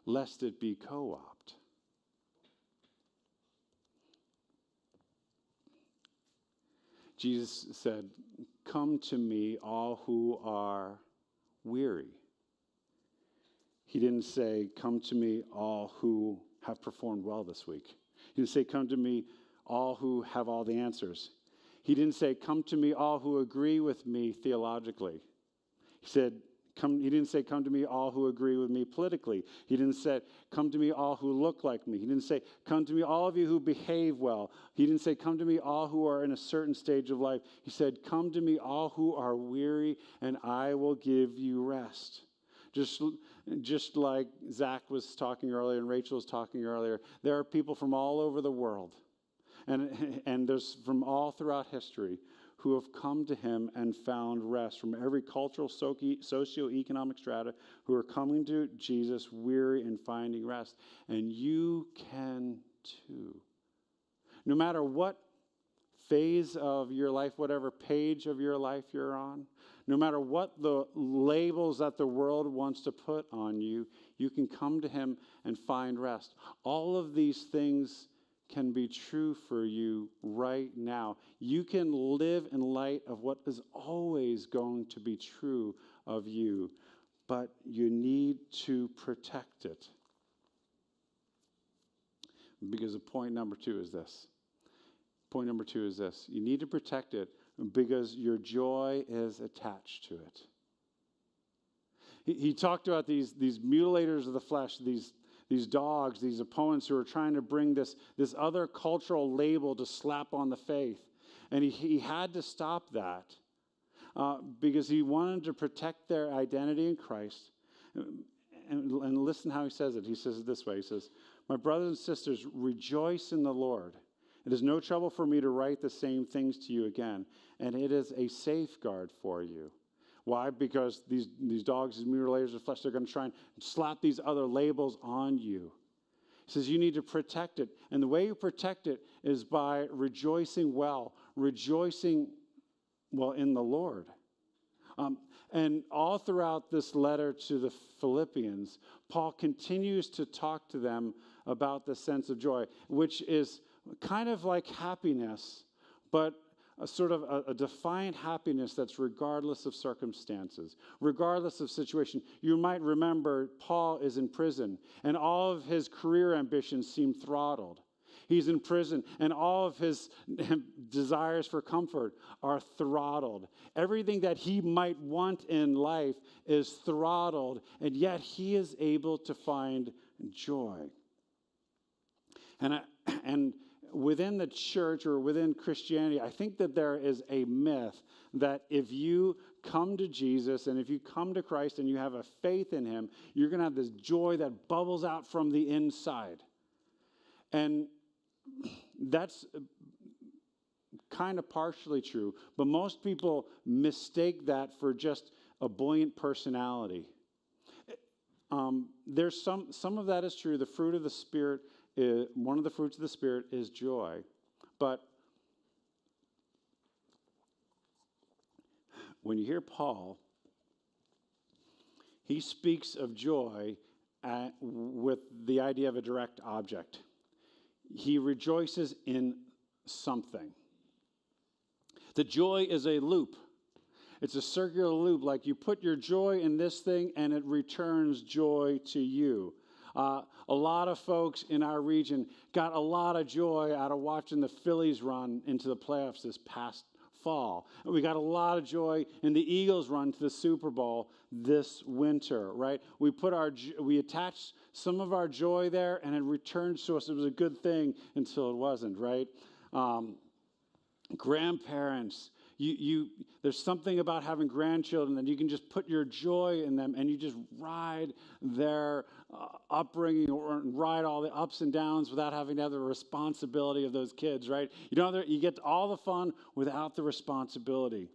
lest it be co-opted. Jesus said, "Come to me, all who are weary." He didn't say, "Come to me, all who have performed well this week." He didn't say, "Come to me, all who have all the answers." He didn't say, "Come to me, all who agree with me theologically." He didn't say, "Come to me, all who agree with me politically." He didn't say, "Come to me, all who look like me." He didn't say, "Come to me, all of you who behave well." He didn't say, "Come to me, all who are in a certain stage of life." He said, "Come to me, all who are weary, and I will give you rest." Just like Zach was talking earlier and Rachel was talking earlier, there are people from all over the world, and there's from all throughout history, who have come to him and found rest from every cultural, socioeconomic strata, who are coming to Jesus weary and finding rest. And you can too. No matter what phase of your life, whatever page of your life you're on, no matter what the labels that the world wants to put on you, you can come to him and find rest. All of these things can be true for you right now. You can live in light of what is always going to be true of you, but you need to protect it. Because point number two is this. Point number two is this. You need to protect it because your joy is attached to it. He talked about these mutilators of the flesh, these dogs, these opponents who are trying to bring this other cultural label to slap on the faith. And he had to stop that because he wanted to protect their identity in Christ. And listen how he says it. He says it this way. He says, "My brothers and sisters, rejoice in the Lord. It is no trouble for me to write the same things to you again, and it is a safeguard for you." Why? Because these dogs, these mutilators of flesh, they're going to try and slap these other labels on you. He says you need to protect it. And the way you protect it is by rejoicing in the Lord. And all throughout this letter to the Philippians, Paul continues to talk to them about the sense of joy, which is kind of like happiness, but a sort of a defiant happiness that's regardless of circumstances, regardless of situation. You might remember Paul is in prison, and all of his career ambitions seem throttled. He's in prison, and all of his desires for comfort are throttled. Everything that he might want in life is throttled, and yet he is able to find joy. And within the church or within Christianity, I think that there is a myth that if you come to Jesus and if you come to Christ and you have a faith in him, you're going to have this joy that bubbles out from the inside. And that's kind of partially true, but most people mistake that for just a buoyant personality. There's some of that is true. The fruit of the Spirit, one of the fruits of the Spirit is joy. But when you hear Paul, he speaks of joy with the idea of a direct object. He rejoices in something. The joy is a loop. It's a circular loop. Like you put your joy in this thing and it returns joy to you. A lot of folks in our region got a lot of joy out of watching the Phillies run into the playoffs this past fall. And we got a lot of joy in the Eagles run to the Super Bowl this winter, right? We attached some of our joy there, and it returns to us. It was a good thing until it wasn't, right? Grandparents, there's something about having grandchildren that you can just put your joy in them, and you just ride their upbringing or ride all the ups and downs without having to have the responsibility of those kids, right? You get all the fun without the responsibility.